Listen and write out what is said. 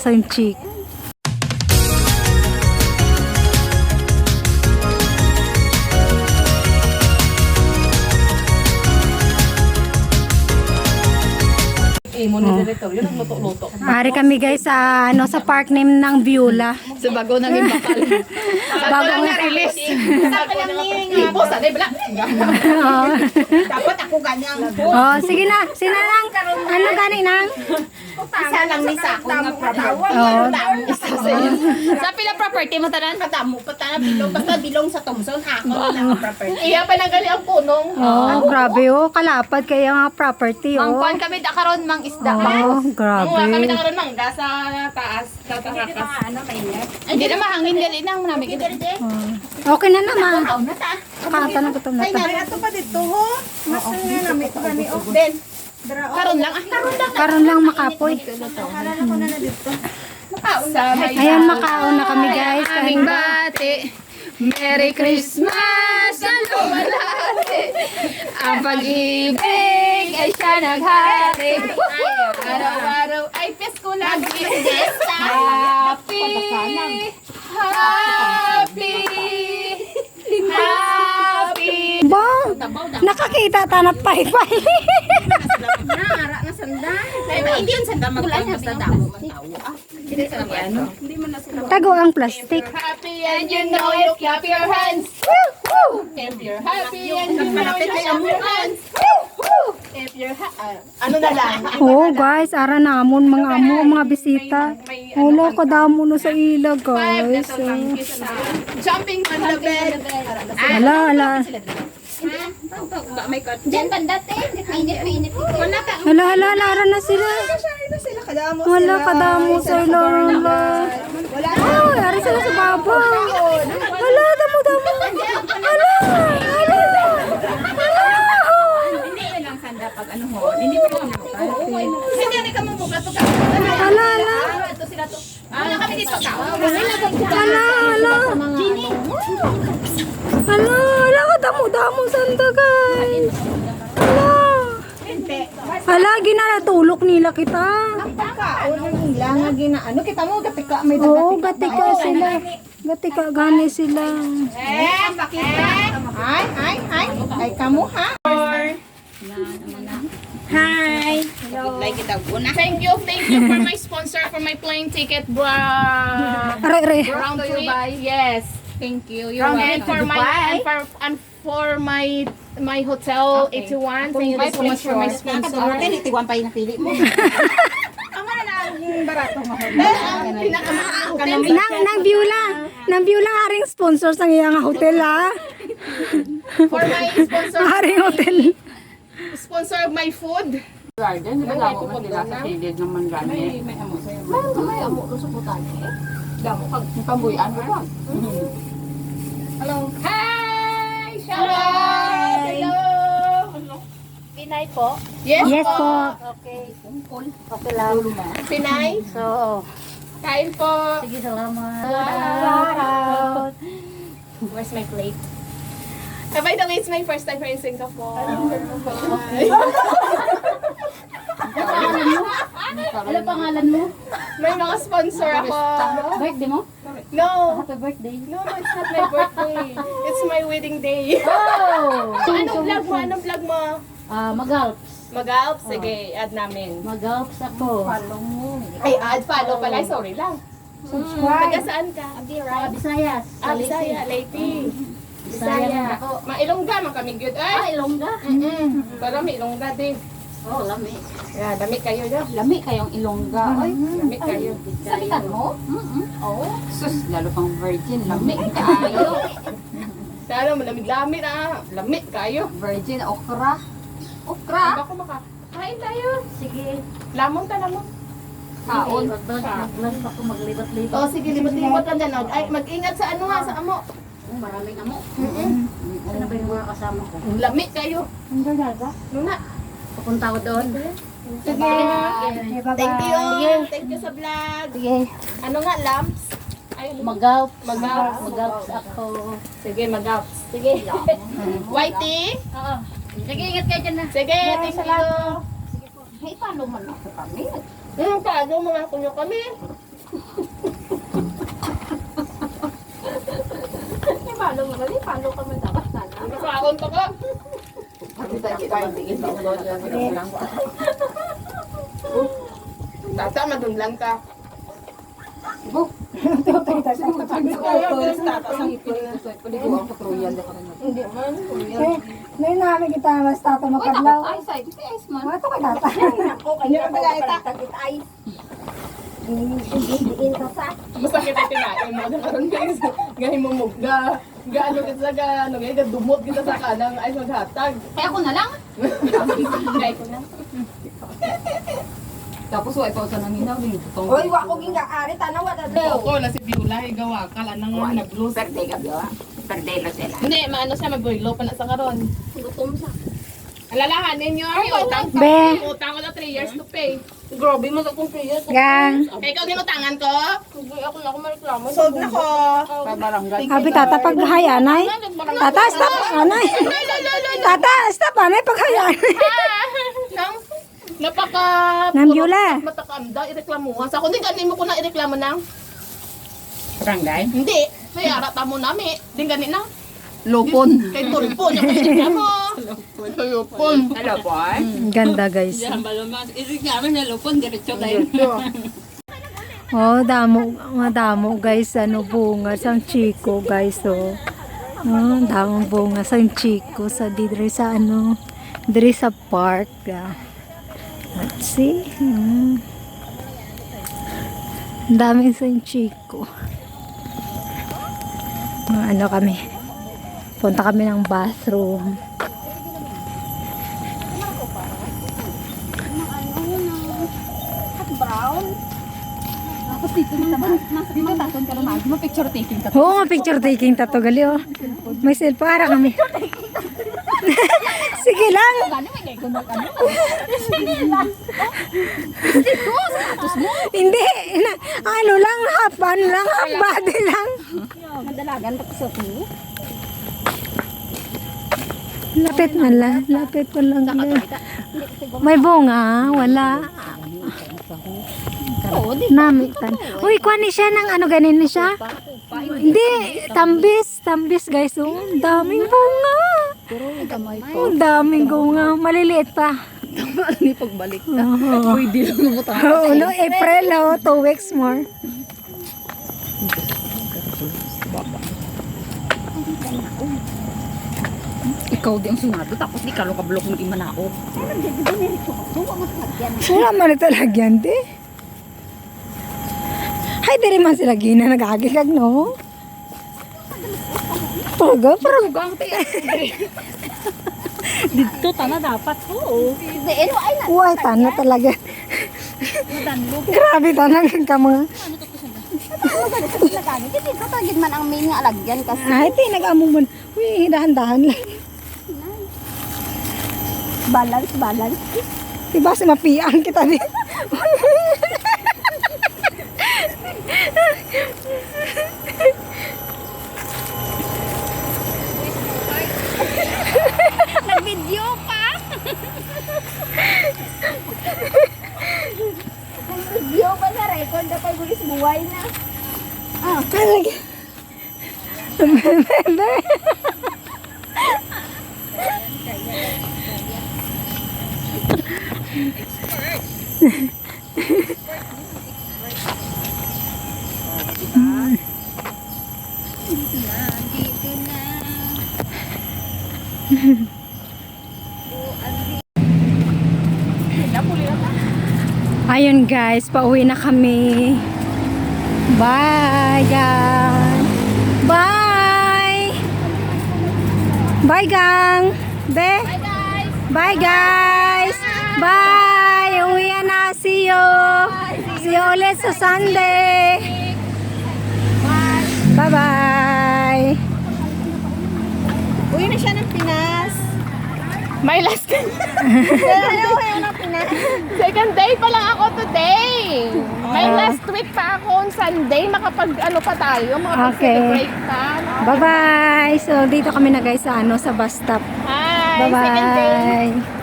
Sa yung chick. Ari kami guys sa sa park name ng Beulah. Sa bago naging bakal. Bago na release. Dapat ako ganyan. Oh, sige na. Sino lang? Ano gani nang? Isa lang ni sa ako nga property. Oh. Sa pila property mo tanan? Kadamo pa tayo bilong basta bilong sa Thompson ako na property. Iya pa nagali ang punong. Oh, grabe oh. Kalapad kaya nga property oh. Mangkuan kami da karon mang isda. Oh, Kami grabe. da karon mangga sa taas, sa tarakas. Ano mainit? Hindi na mahangin gali nang namin. Oh. Okay na naman. Aw na ta. Kakata na gutom na ta. Ay ato pa dito ho. Mas nga namin ko gani og Ben. Karon lang karon lang. Karon lang makapoy. Halala ko na dito. Sa may Ayan, makaon na kami guys. aming bati. Merry Christmas ang lumalati. Ang pag-ibig ay siya naghati. Araw-araw ay Pasko lagi. Happy, happy, happy. Bang! Nakakita tanap pay-pay. Naara na sanda. Ay hindi yun sanda magkulan basta damo man tawo. Hindi sa ano. Hindi man na sila. Tago ang plastic. Happy and you know it, clap your hands. If you're happy and you know it, clap your hands. If you're ano na lang. Oh guys, ara namon mga amo, mga bisita. Wala ka damo no sa ila guys. Jumping on the bed. Hala. Diyan bandate. Mainit. Wala ka. Hala, ara na sila. Wala ka damo sa ila. Oh, ari sila sa baba. Hala, damo. Hala. Hindi lang sanda pag ano ho. Hindi pa lang Hindi ka mo bukas ka. Hala. Ito sila to. Wala kami dito ka. Hala. Hala ka damo sanda guys. Hala, ginatulok nila kita. Kaon nila nga gina ano kita mo gatika may Oo, gatika sila. Gatika gani sila. pakita. Ay. Ay kamo ha. Hi. Like kita una. Thank you for my sponsor for my plane ticket, bro. Are. Round trip. Yes. Thank you. You're welcome. And for my hotel 81. Thank you so much for my sponsor. Okay, itiwan pa yung napili mo. Ang mana na ang barato mo. Nang Beulah aring sponsor sa iyang hotel ha. For my sponsor. Aring hotel. Sponsor of my food. Garden, di ba lamo man nila sa kilid naman gani? May amo sa'yo. May amo to sa butan eh. Damo pag pambuyan mo ba? Hello. Hi! Charlotte! Hello! Pinay po. Yes, Yes po. Okay. Okay lang. Pinay. So, Kain po. sige salamat. Where's my plate? By the way, it's my first time here in Singapore. Ano pangalan mo? May mga sponsor ako. Birthday mo? No. Happy birthday. No, it's not my birthday. It's my wedding day. Oh! Anong vlog mo? Anong vlog mo? Magalps. Mag-out? Sige, add namin. Magalps ako. Ay, add, follow pala. Sorry lang. Taga saan ka? Bisayas. Bisaya, Leyte. Bisaya. Mailongga man kami good. Ay, Ilongga. para may ilongga din. Oh, lami. Yeah, dami kayo dyan. Lami kayong ilongga. Ay, Dami kayo. salitan mo? Oo. Sus, lalo pang virgin. Lami kayo. Sana malamig-lamig na. Lamig kayo. Virgin, okra. Okra? Baka makakain tayo. Sige. Lamon ka, lamon. Kaon. Mag-vlog ako maglibat-libat. Oh, sige, limot-limot lang dyan. Ay, mag-ingat sa ano ha, sa amo. Maraming amo. Mm-mm. Ano ba yung mga kasama ko? Lamig kayo. Nuna. Papunta ko doon. Sige. Thank you. Thank you sa vlog. Sige. Ano nga, lamps? Ay, Magalps. Magalps. Magalps ako. Sige, mag-out. Sige. Whitey? Oo. Sige, ingat kayo dyan na. Sige, thank you. Hey, paano man ako kami? Paano mga kunyo kami? Follow mo gali, follow ka man dapat sana. Masakon to ka. Tata, madunlan ka. Hindi man. Ngayon namin kita mas tata makadlaw. Ay, say, kita ice man. Mga ito kay tata. Ako kanya ba kita ice. Diin ka sa. Basta kita tinain mo. Nakaroon guys. Gahin mo mugga. Gaano kita sa gaano. Ngayon, dumot kita sa kanang ay maghatag. Kaya ako na lang. Gaya ko na. Tapos wala pa sa naminaw din. Oy, wa ko ginga ari tanawa da Ako, na si Biola, gawa ka. Lanang nga nag-lose. Birthday ka ba? Birthday lo sila. Hindi, maano siya, mag-boylo pa na sa karon. Gutom sa. Alalahanin nyo, may utang pa. Be. Utang ko na 3 years to pay. Grabe mo sa kung priyo. Gang. Eh, ikaw din utangan ko? Hindi ako na ako mareklamo. Sold na ko. Barangay. Happy tata paghay anay. Tata stop anay. Tata stop anay paghay anay. Nang, napaka... Nang Biola. Matakamda, ireklamuhan. Sa ako, di ganin mo ko na ireklamo nang. Barangay? Hindi. May arata mo nami. Di ganin na. Lupon. Kay Tulpo, yung ireklamo. Lupon. Hello, boy. Ganda guys. Irig namin na lupon, diretso tayo. Oh, damo guys, ano bunga sa Chico guys, oh. Oh, damong bunga sa Chico sa diri sa ano, diri sa park. Let's see. Ang dami sa Chico. Ano kami? Punta kami ng bathroom. Brown. Tapos dito naman, dito taton ka naman. Mo picture taking ka. Oo nga, picture taking tato gali, oh. May cellphone, para kami. Sige lang. Ano may kay kuno ka? Hindi. Ano lang, half body lang. Madalagan tapos ako. Lapit man lang. May bunga, wala. Oo, di Namitan. Uy, kuha ni siya ng ano, ganin ni siya. Hindi, tambis guys. Oh, daming bunga. Oh, daming bunga. Maliliit pa. Ni pagbalik ka. Oo. Uy, di lang mo ta. Oo, no, April, oh, 2 weeks more. Ikaw di ang sunado tapos di ka lo kablok ng imanao. Wala man ito lagyan, di. Hay, diri man sila gina nagagikag, no? Parang. Gang te. Dito tana dapat oo. Di ano ay na. Uy, tana talaga. Grabe tanang ka mga. Dito tagid man ang main nga alagyan kasi. Ay, di, nag-among mo. Uy, dahan-dahan lang. Balance. Diba, si mapian kita di. Nag-video pa. Nag-video pa sa record na pag gulis buhay na. Talaga. Ayun guys, pauwi na kami. Bye gang. Bye. Bye gang. Be. Bye guys. Bye. Uwi na. See you. See you ulit sa Sunday. Bye bye. Uwi na siya ng Pinas. My last second day pa lang ako today. May last week pa ako on Sunday. Makapag-ano pa tayo. Makapag-celebrate pa. Bye bye. So dito kami na guys sa ano sa bus stop. Hi! Bye Second day. bye.